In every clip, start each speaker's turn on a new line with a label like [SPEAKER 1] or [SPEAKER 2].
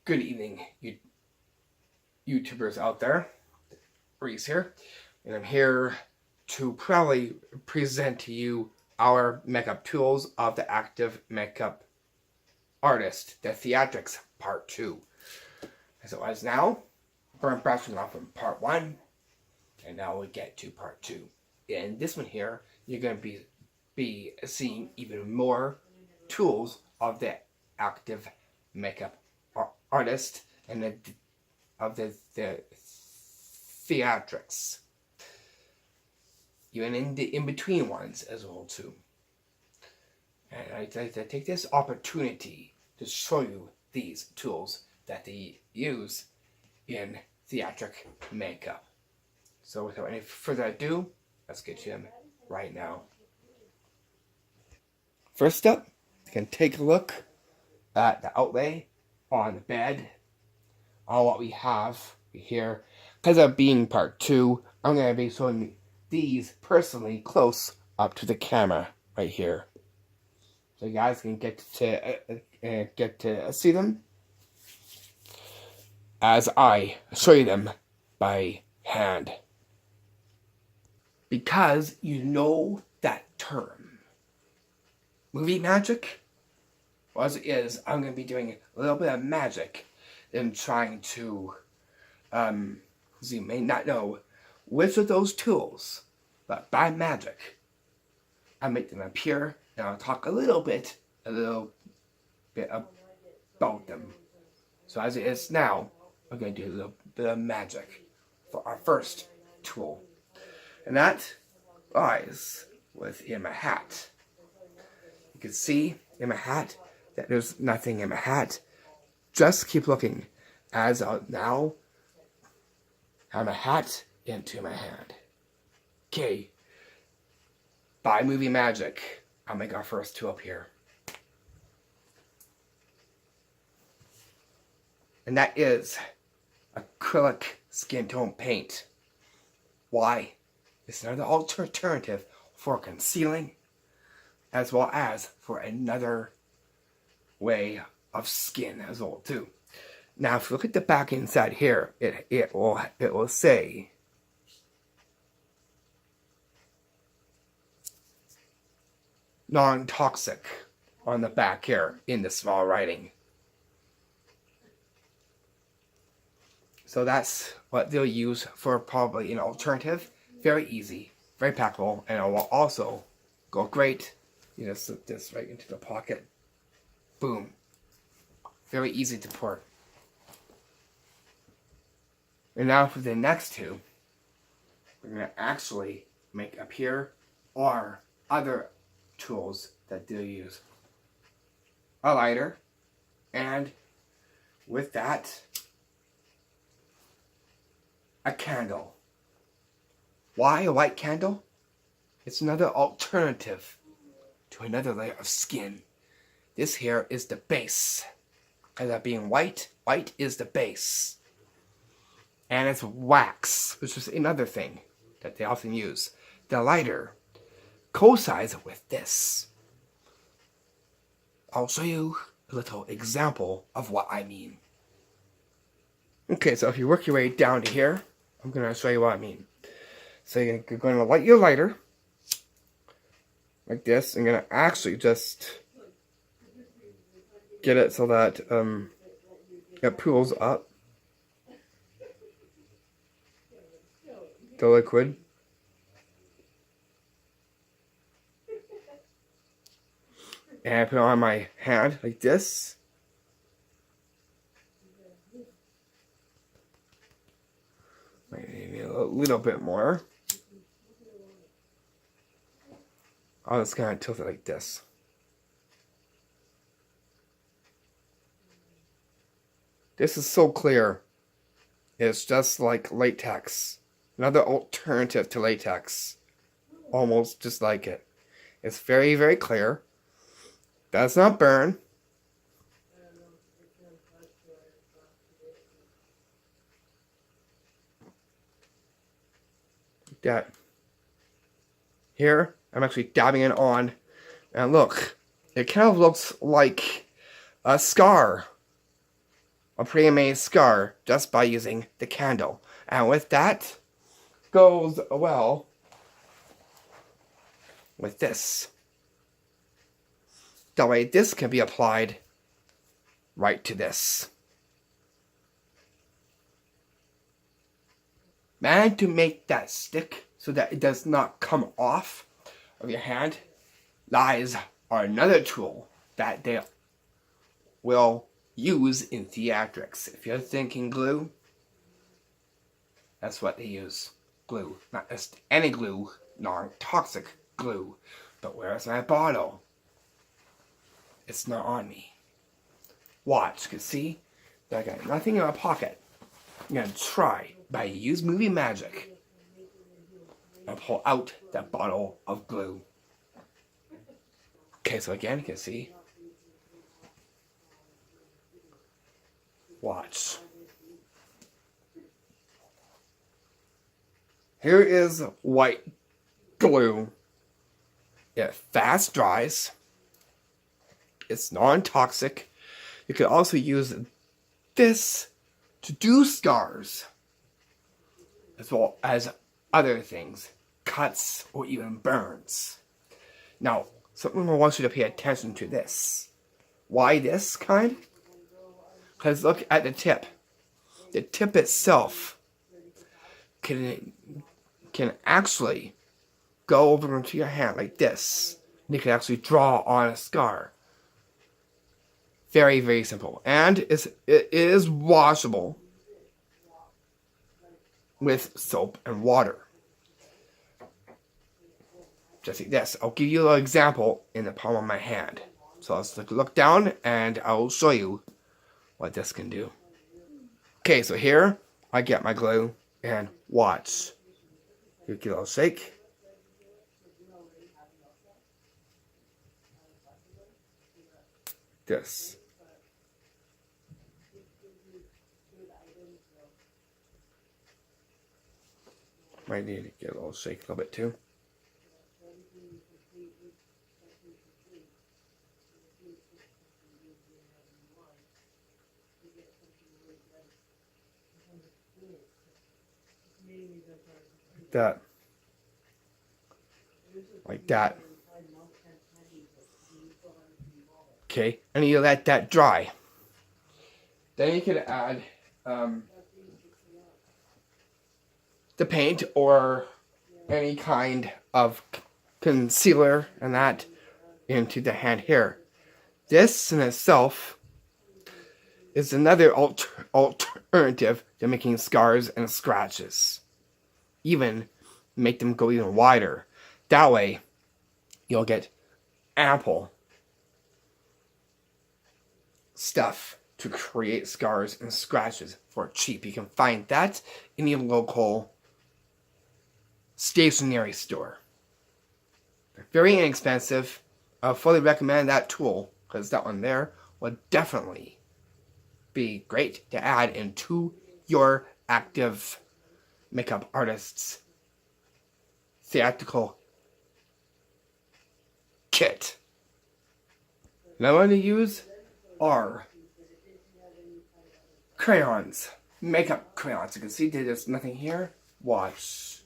[SPEAKER 1] Good evening, YouTubers out there. Rhys here, and I'm here to proudly present to you our makeup tools of the active makeup artist, the Theatrics Part 2. So as now, we're brushing off from Part 1, and now we get to Part 2. In this one here, you're going to be seeing even more tools of the active makeup artist and the theatrics, even in the in-between ones as well too. And I'd like to take this opportunity to show you these tools that they use in theatric makeup. So without any further ado, let's get to them right now. First up, you can take a look at the outlay on the bed, on what we have here. Because of being Part 2, I'm going to be showing these personally close up to the camera right here, so you guys can get to see them as I show you them by hand. Because you know that term, movie magic. Well, as it is, I'm going to be doing a little bit of magic in trying to, as you may not know, which of those tools, but by magic, I make them appear, and I'll talk a little bit about them. So as it is now, we're going to do a little bit of magic for our first tool. And that lies within my hat. You can see in my hat that there's nothing in my hat. Just keep looking as I now have my hat into my hand. Okay, by movie magic, I'll make our first tool up here. And that is acrylic skin tone paint. Why? It's another alternative for concealing, as well as for another way of skin as well too. Now, if you look at the back inside here, it will say non-toxic on the back here in the small writing. So that's what they'll use for probably an alternative. Very easy, very packable, and it will also go great. You just slip this right into the pocket. Boom. Very easy to pour. And now for the next two, we're going to actually make appear our other tools that they'll use. A lighter, and with that, a candle. Why a white candle? It's another alternative to another layer of skin. This here is the base. And that being white, white is the base. And it's wax, which is another thing that they often use. The lighter coincides with this. I'll show you a little example of what I mean. Okay, so if you work your way down to here, I'm going to show you what I mean. So you're going to light your lighter like this. I'm going to actually just get it so that it pools up the liquid. And I put it on my hand like this. Maybe a little bit more. I'll just kind of tilt it like this. This is so clear. It's just like latex. Another alternative to latex. Almost just like it. It's very, very clear. Does not burn. Like that. Here, I'm actually dabbing it on. And look, it kind of looks like a scar a pre-made scar just by using the candle. And with that, goes well with this. That way this can be applied right to this. And to make that stick so that it does not come off of your hand, lies are another tool that they will use in theatrics. If you're thinking glue, that's what they use. Glue. Not just any glue, non-toxic glue. But where's my bottle? It's not on me. Watch, you can see that I got nothing in my pocket. I'm gonna try by use movie magic and pull out that bottle of glue. Okay, so again, you can see. Watch. Here is white glue. It fast dries. It's non-toxic. You can also use this to do scars, as well as other things, cuts or even burns. Now, something I want you to pay attention to this. Why this kind? Because look at the tip. The tip itself can actually go over into your hand like this. And you can actually draw on a scar. Very, very simple. And it is washable with soap and water. Just like this. I'll give you an example in the palm of my hand. So let's look down and I'll show you what this can do. Okay, so here I get my glue and watch. You give it a little shake. This. Might need to get a little shake a little bit too. Like that. Like that. Okay, and you let that dry. Then you can add the paint or any kind of concealer and that into the hand here. This in itself is another alternative to making scars and scratches. Even make them go even wider. That way, you'll get ample stuff to create scars and scratches for cheap. You can find that in your local stationery store. They're very inexpensive. I fully recommend that tool because that one there would definitely be great to add into your active makeup artist's theatrical kit. Now what I'm going to use are crayons, makeup crayons. You can see there's nothing here. Watch.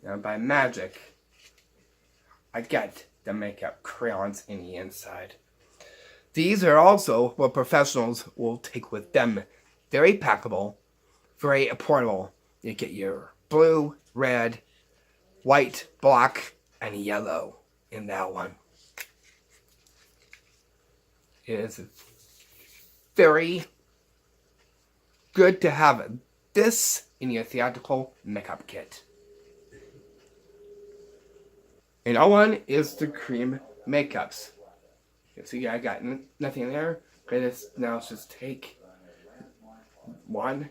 [SPEAKER 1] Now by magic, I get the makeup crayons in the inside. These are also what professionals will take with them. Very packable, very portable. You get your blue, red, white, black, and yellow in that one. It is very good to have this in your theatrical makeup kit. And that one is the cream makeups. You can see I got nothing there. Okay, now let's just take one,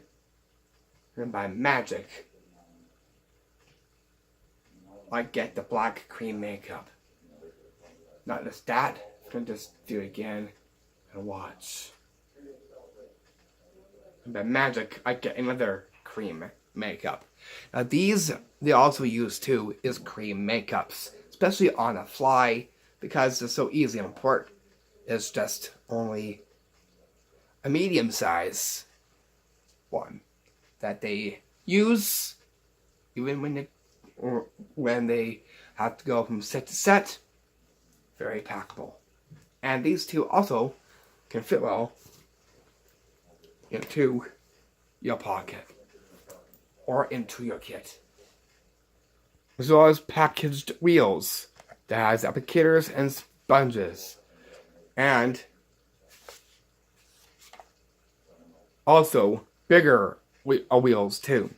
[SPEAKER 1] and by magic, I get the black cream makeup. Not just that, I'm going to just do it again and watch. And by magic, I get another cream makeup. Now these, they also use too, is cream makeups. Especially on a fly, because they're so easy to import. It's just only a medium size one that they use even when they have to go from set to set. Very packable. And these two also can fit well into your pocket or into your kit. As well as packaged wheels that has applicators and sponges. And also bigger wheels too.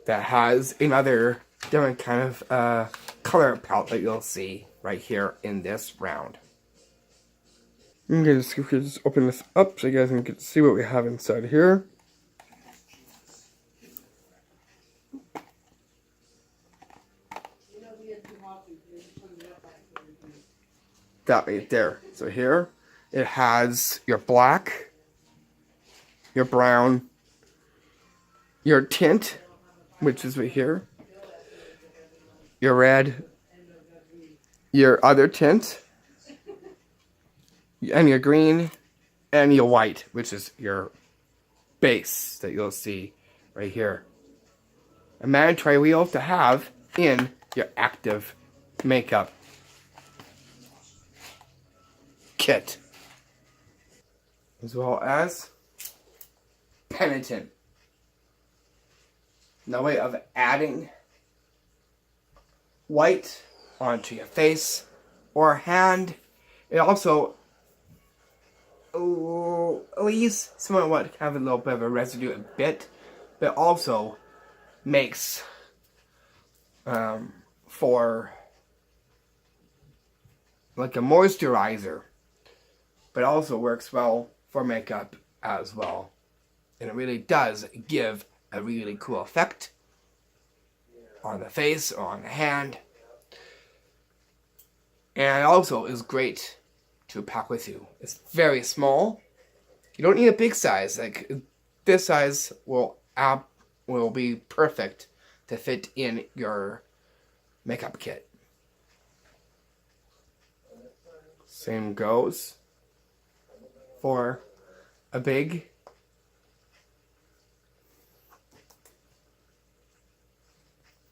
[SPEAKER 1] That has another different kind of color palette that you'll see right here in this round. I'm going to just open this up so you guys can see what we have inside here. That right there. So here it has your black, your brown, your tint, which is right here, your red, your other tint, and your green, and your white, which is your base that you'll see right here. A mandatory wheel to have in your active makeup kit. As well as penitent. No way of adding white onto your face or hand. It also at least somewhat have a little bit of a residue a bit, but also makes for like a moisturizer, but also works well for makeup as well. And it really does give a really cool effect on the face or on the hand. And it also is great to pack with you. It's very small. You don't need a big size. Like this size will be perfect to fit in your makeup kit. Same goes for a big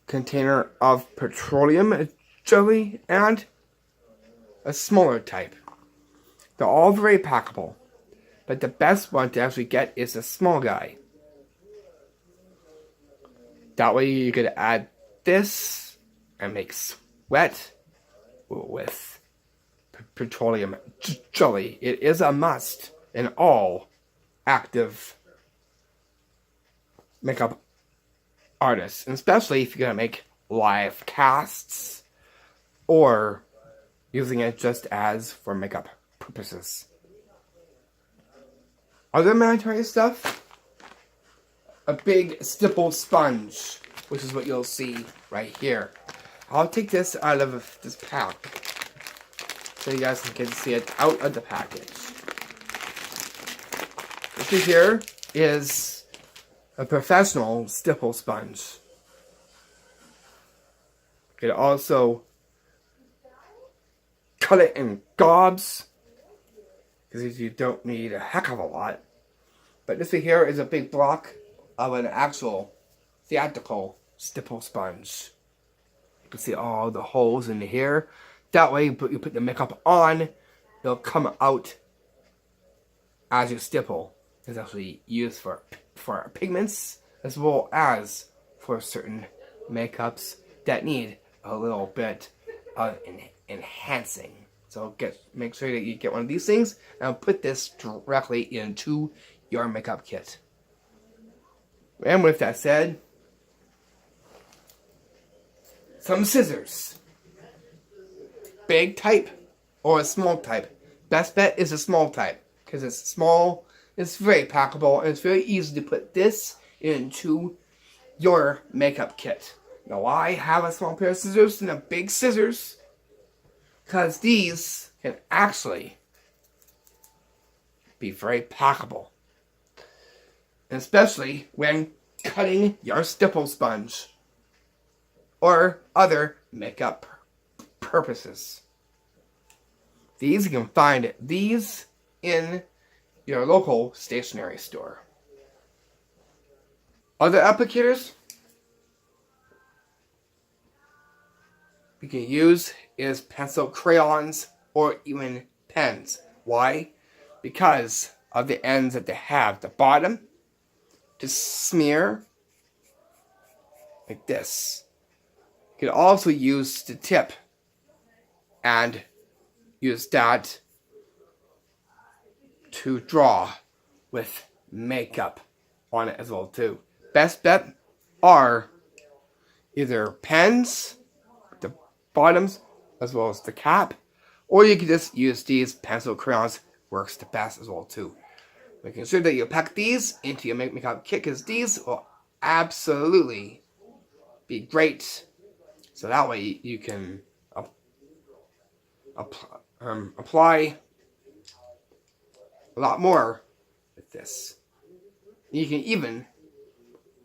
[SPEAKER 1] container of petroleum jelly and a smaller type. They're all very packable, but the best one to actually get is a small guy. That way you could add this and make sweat with petroleum jelly. It is a must in all active makeup artists, and especially if you're going to make live casts or using it just as for makeup purposes. Other mandatory stuff, a big stipple sponge, which is what you'll see right here. I'll take this out of this pack so you guys can see it out of the package. This here is a professional stipple sponge. You can also cut it in gobs, because you don't need a heck of a lot. But this right here is a big block of an actual theatrical stipple sponge. You can see all the holes in here. That way, you put the makeup on, it'll come out as your stipple. It's actually used for pigments as well as for certain makeups that need a little bit of enhancing. So make sure that you get one of these things and put this directly into your makeup kit. And with that said, some scissors. Big type or a small type. Best bet is a small type because it's small, it's very packable, and it's very easy to put this into your makeup kit. Now I have a small pair of scissors and a big scissors because these can actually be very packable. And especially when cutting your stipple sponge or other makeup purposes. These, you can find these in your local stationery store. Other applicators you can use is pencil, crayons, or even pens. Why? Because of the ends that they have. The bottom to smear like this. You can also use the tip and use that to draw with makeup on it as well too. Best bet are either pens, the bottoms, as well as the cap, or you can just use these pencil crayons, works the best as well too. Making sure that you pack these into your makeup kit, because these will absolutely be great. So that way you can apply a lot more with this. You can even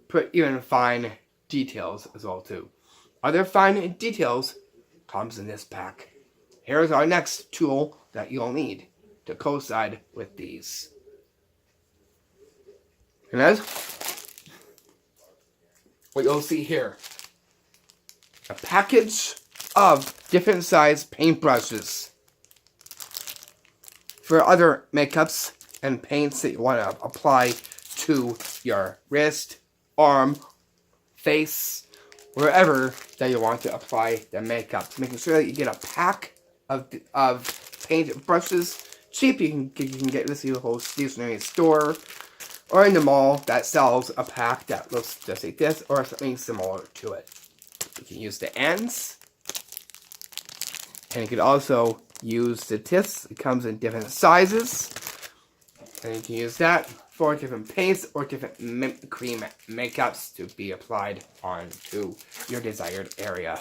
[SPEAKER 1] put even fine details as well too. Other fine details comes in this pack. Here's our next tool that you'll need to coincide with these. And that's what you'll see here. A package of different size paintbrushes for other makeups and paints that you want to apply to your wrist, arm, face, wherever that you want to apply the makeup. Making sure that you get a pack of paint brushes. Cheap, you can get this in your whole stationery store or in the mall that sells a pack that looks just like this or something similar to it. You can use the ends, and you can also use the tips. It comes in different sizes, and you can use that for different paints or different cream makeups to be applied onto your desired area.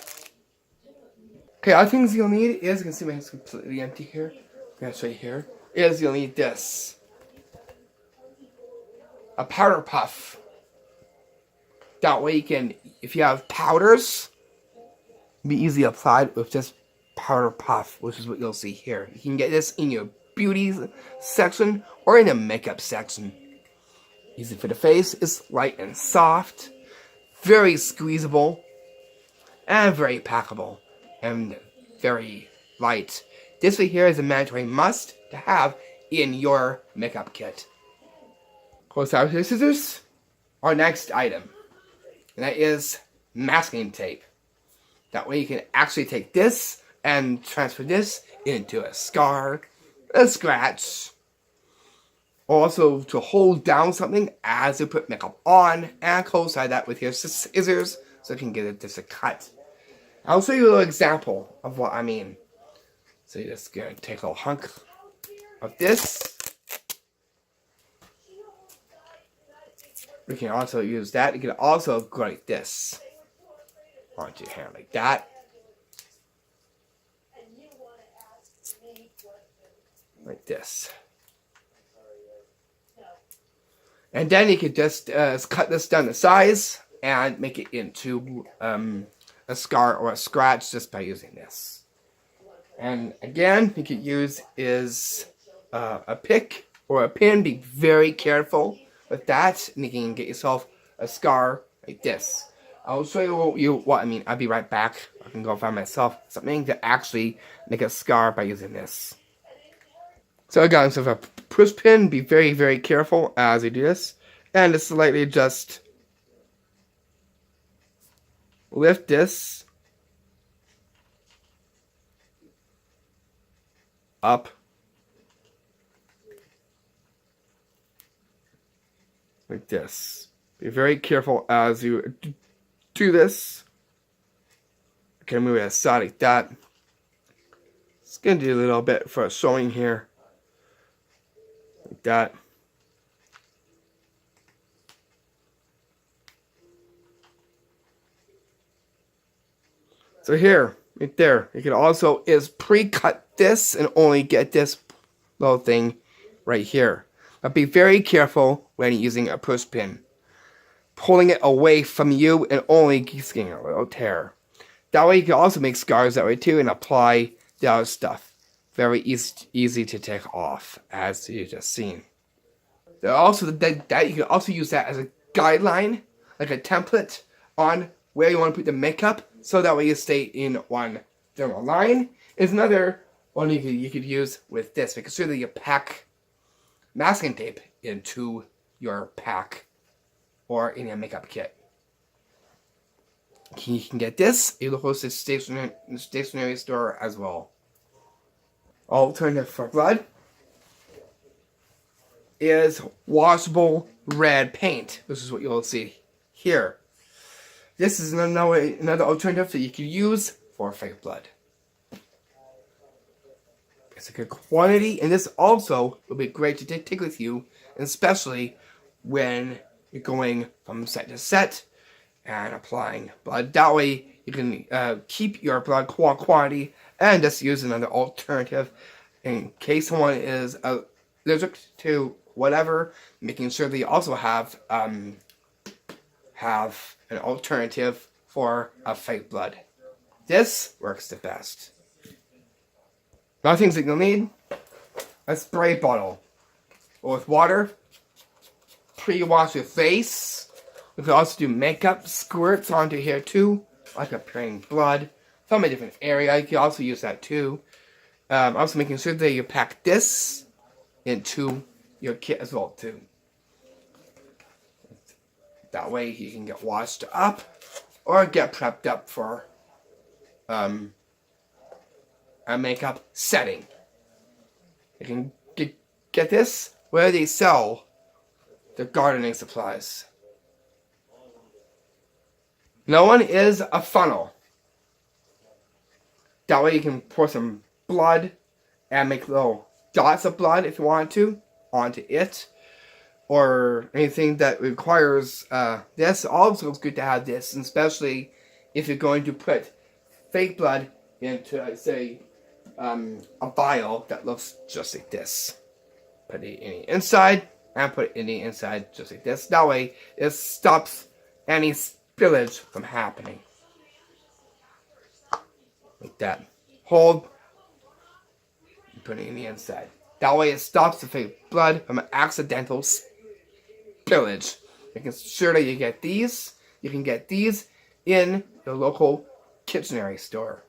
[SPEAKER 1] Okay, other things you'll need is, you can see my hand's completely empty here. I'm going to show you here. Is you'll need this. A powder puff. That way you can, if you have powders, be easily applied with just powder puff, which is what you'll see here. You can get this in your beauty section or in the makeup section. Easy for the face, it's light and soft, very squeezable, and very packable, and very light. This right here is a mandatory must to have in your makeup kit. Close out your scissors, our next item, and that is masking tape. That way you can actually take this and transfer this into a scar, a scratch, also to hold down something as you put makeup on, and coincide that with your scissors so you can get it just a cut. I'll show you a little example of what I mean. So you're just going to take a little hunk of this. We can also use that. You can also go like this onto your hand like that. Like this. And then you can just cut this down to size and make it into a scar or a scratch just by using this. And again, you could use is a pick or a pin. Be very careful with that, and you can get yourself a scar like this. I'll show you what I mean. I'll be right back. I can go find myself something to actually make a scar by using this. So I got myself a push pin. Be very, very careful as you do this. And just slightly just lift this up like this. Be very careful as you do this. Okay, move it aside like that. Just gonna do a little bit for a showing here. Like that. So here, right there, you can also is pre-cut this and only get this little thing right here. But be very careful when using a push pin. Pulling it away from you and only getting a little tear. That way you can also make scars that way too and apply the other stuff. Very easy to take off, as you just seen. that you can also use that as a guideline, like a template on where you want to put the makeup, so that way you stay in one general line. Is another one you could use with this. Make sure that you pack masking tape into your pack or in your makeup kit. You can get this at the local stationery store as well. Alternative for blood is washable red paint. This is what you'll see here. This is another alternative that you can use for fake blood. It's a good quantity, and this also will be great to take with you, especially when you're going from set to set and applying blood. That way you can keep your blood quantity and just use another alternative in case someone is allergic to whatever, making sure that you also have an alternative for a fake blood. This works the best. Other things that you'll need: a spray bottle with water, pre-wash your face. You can also do makeup squirts onto here too, like appearing blood from a different area. You can also use that too. Also making sure that you pack this into your kit as well too. That way you can get washed up or get prepped up for a makeup setting. You can get this where they sell the gardening supplies. No one is a funnel. That way you can pour some blood and make little dots of blood if you want to onto it, or anything that requires this. Also, it's good to have this, especially if you're going to put fake blood into, say, a vial that looks just like this. Put it in the inside and put it in the inside just like this. That way it stops any spillage from happening. Like that. Hold. Put it in the inside. That way it stops the fake blood from accidental spillage. Making sure that you get these. You can get these in your local kitchenery store,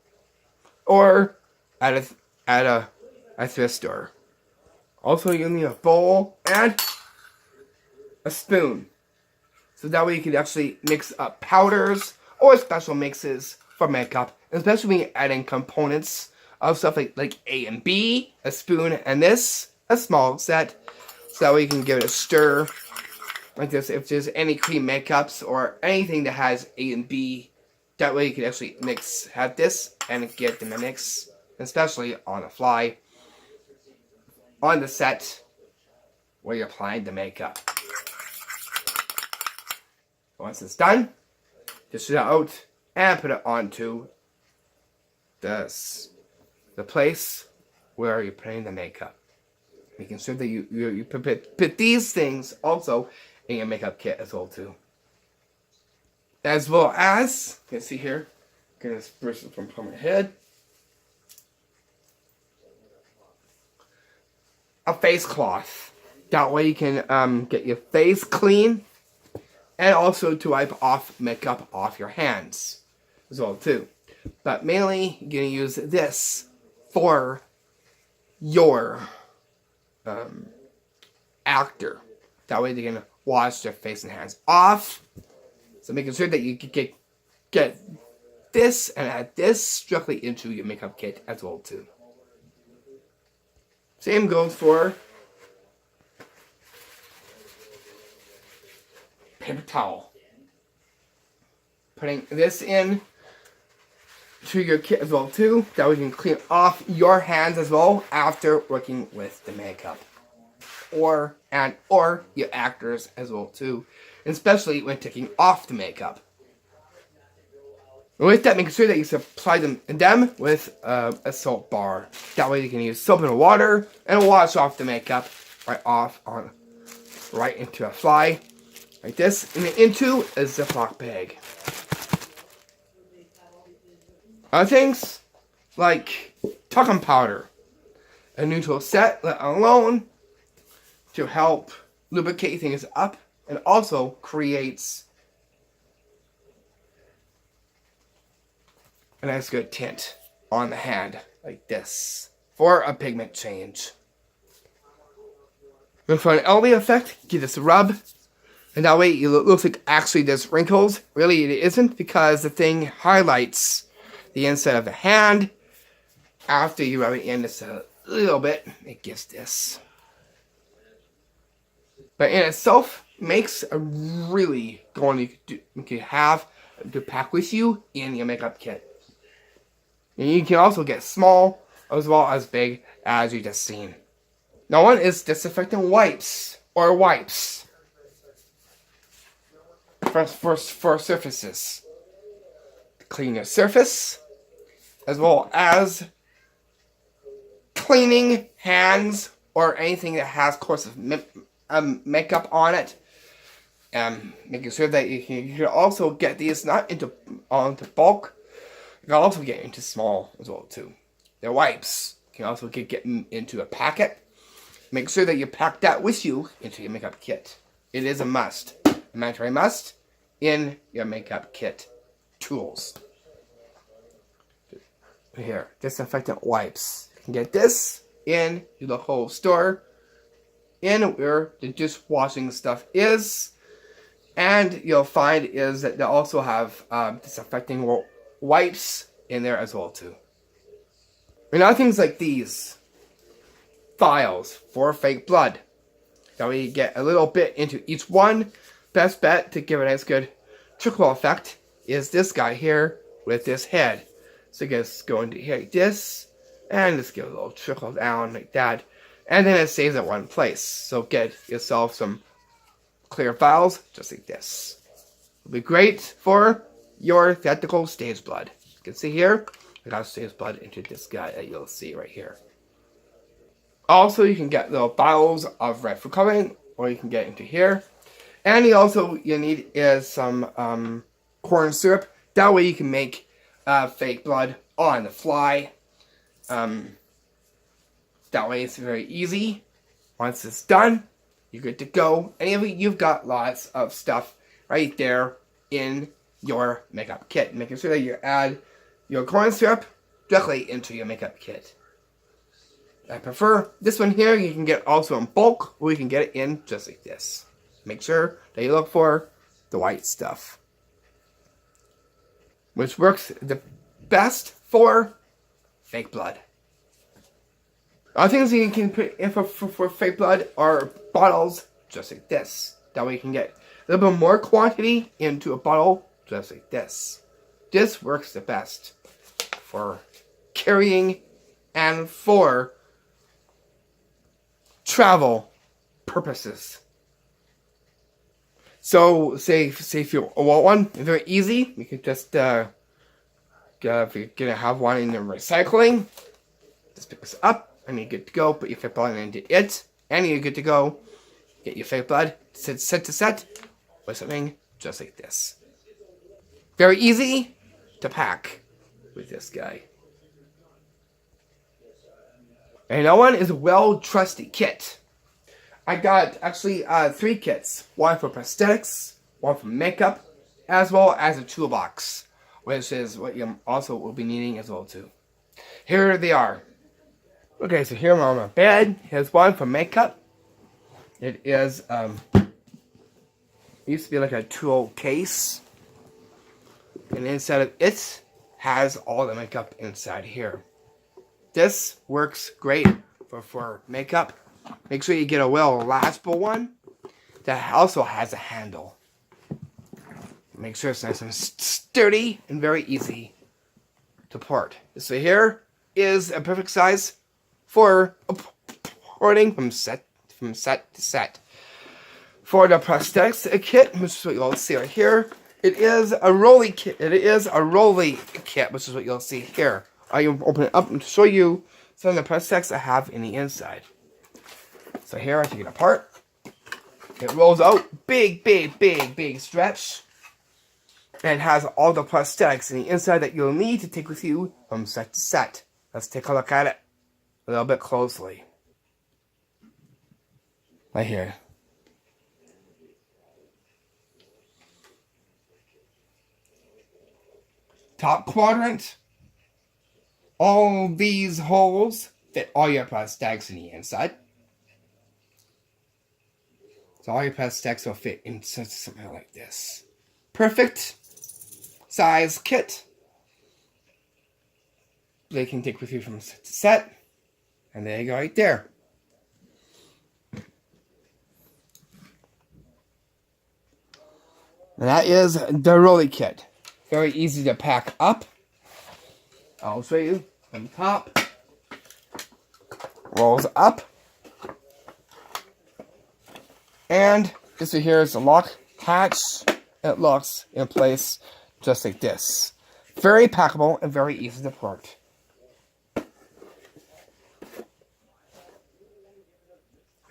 [SPEAKER 1] or at a thrift store. Also, you'll need a bowl and a spoon, so that way you can actually mix up powders or special mixes for makeup, especially when you're adding components of stuff like A and B, a spoon, and this, a small set, so that way you can give it a stir like this. If there's any cream makeups or anything that has A and B, that way you can actually have this and get them a mix, especially on the fly, on the set where you're applying the makeup. Once it's done, dish it out and put it onto the place where you're putting the makeup. Making sure that you put these things also in your makeup kit as well too. As well as, you can see here, I'm gonna spruce it from my head. A face cloth. That way you can get your face clean, and also to wipe off makeup off your hands as well too. But mainly you're gonna use this for your actor. That way they can wash their face and hands off. So making sure that you can get this and add this directly into your makeup kit as well too. Same goes for paper towel. Putting this in to your kit as well too. That way you can clean off your hands as well after working with the makeup. Or your actors as well too. Especially when taking off the makeup. With that, make sure that you supply them with a soap bar. That way you can use soap and water and wash off the makeup right into a fly like this, and into a Ziploc bag. Other things like talcum powder, a neutral set, let alone to help lubricate things up and also creates a nice good tint on the hand like this for a pigment change. And for an LED effect, give this a rub, and that way it looks like actually there's wrinkles. Really it isn't, because the thing highlights the inside of the hand. After you rub it in just a little bit, it gives this. But in itself, makes a really good one you can have to pack with you in your makeup kit. And you can also get small as well as big, as you just seen. Now one is disinfectant wipes or wipes for surfaces. Clean your surface, as well as cleaning hands or anything that has course of makeup on it. Making sure that you can also get these not into bulk. You can also get into small as well too. The wipes can also get into a packet. Make sure that you pack that with you into your makeup kit. It is a must, a mandatory must in your makeup kit tools. Here, disinfectant wipes. You can get this in your local store, in where the dishwashing stuff is, and you'll find is that they also have disinfecting wipes in there as well too. And other things like these files for fake blood. That way you get a little bit into each one. Best bet to give a nice good trickle effect is this guy here with this head. So you just go into here like this, and just give a little trickle down like that. And then it stays at one place. So get yourself some clear files just like this. It'll be great for your theatrical stage blood. You can see here, I got stage blood into this guy that you'll see right here. Also, you can get little bottles of red food coloring, or you can get into here. And you need is some corn syrup. That way you can make fake blood on the fly. That way it's very easy. Once it's done, you're good to go. And you've got lots of stuff right there in your makeup kit. Making sure that you add your corn syrup directly into your makeup kit. I prefer this one here. You can get also in bulk, or you can get it in just like this. Make sure that you look for the white stuff, which works the best for fake blood. Other things you can put in for fake blood are bottles just like this. That way you can get a little bit more quantity into a bottle just like this. This works the best for carrying and for travel purposes. So, say if you want one, very easy. You can just, if you're gonna have one in the recycling, just pick this up, and you're good to go. Put your fake blood into it, and you're good to go. Get your fake blood set to set with something just like this. Very easy to pack with this guy. And that one is a well-trusted kit. I got actually 3 kits. One for prosthetics, one for makeup, as well as a toolbox, which is what you also will be needing as well too. Here they are. Okay, so here I'm on my bed. Here's one for makeup. It is, it used to be like a tool case. And inside of it has all the makeup inside here. This works great for makeup. Make sure you get a well-elastical one that also has a handle. Make sure it's nice and sturdy and very easy to port. So here is a perfect size for porting from set to set. For the prosthetics kit, which is what you'll see right here, it is a rolly kit. It is a rolly kit, which is what you'll see here. I will open it up and show you some of the prosthetics I have in the inside. So here I take it apart. It rolls out, big stretch. And it has all the prosthetics in the inside that you'll need to take with you from set to set. Let's take a look at it a little bit closely. Right here. top quadrant, all these holes fit all your prosthetics in the inside. So all your prosthetics will fit into something like this. Perfect size kit. They can take with you from set to set. And there you go right there. And that is the Rolly kit. Very easy to pack up. I'll show you from the top. Rolls up. And this here is the lock hatch. It locks in place just like this. Very packable and very easy to port. If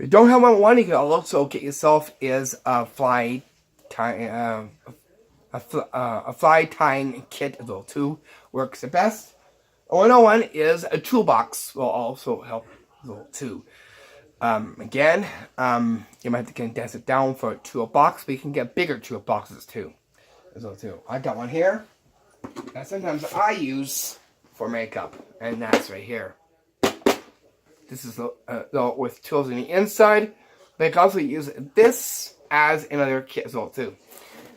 [SPEAKER 1] you don't have one, you can also get yourself a fly tying kit as well too. Works the best. Another one is a toolbox will also help as well too. Again, you might have to condense it down for a toolbox, but you can get bigger toolboxes too. As well too. I got one here that sometimes I use for makeup, and that's right here. This is with tools on the inside, but I can also use this as another kit as well too.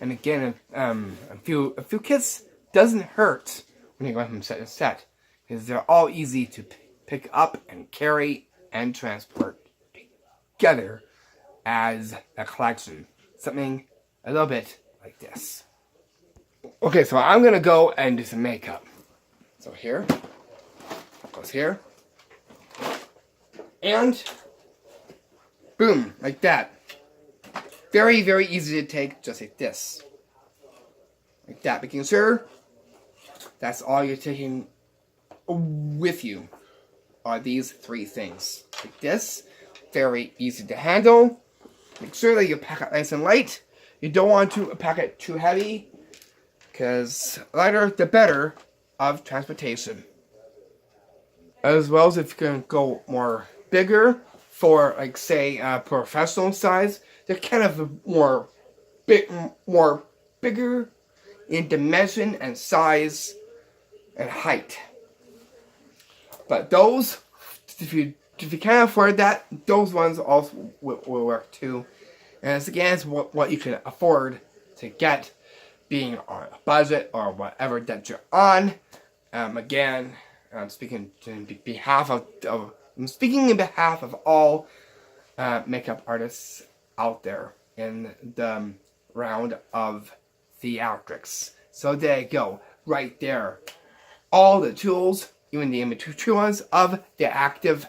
[SPEAKER 1] And again, a few kits doesn't hurt when you go from set to set, because they're all easy to pick up and carry and transport together as a collection. Something a little bit like this. Okay, so I'm gonna go and do some makeup. So here, goes here. And boom, like that. Very, very easy to take, just like this. Like that, making sure that's all you're taking with you are these three things. Like this, very easy to handle. Make sure that you pack it nice and light. You don't want to pack it too heavy, because lighter the better of transportation. As well as if you can go more bigger for, like, say, professional size, they're kind of more bigger in dimension and size and height. But those, if you can't afford that, those ones also will work too. And it's again, it's what you can afford to get, being on a budget or whatever that you're on. Again, I'm speaking in behalf of all makeup artists out there in the round of Theatrics. So there you go, right there. All the tools, even the in-between ones, of the active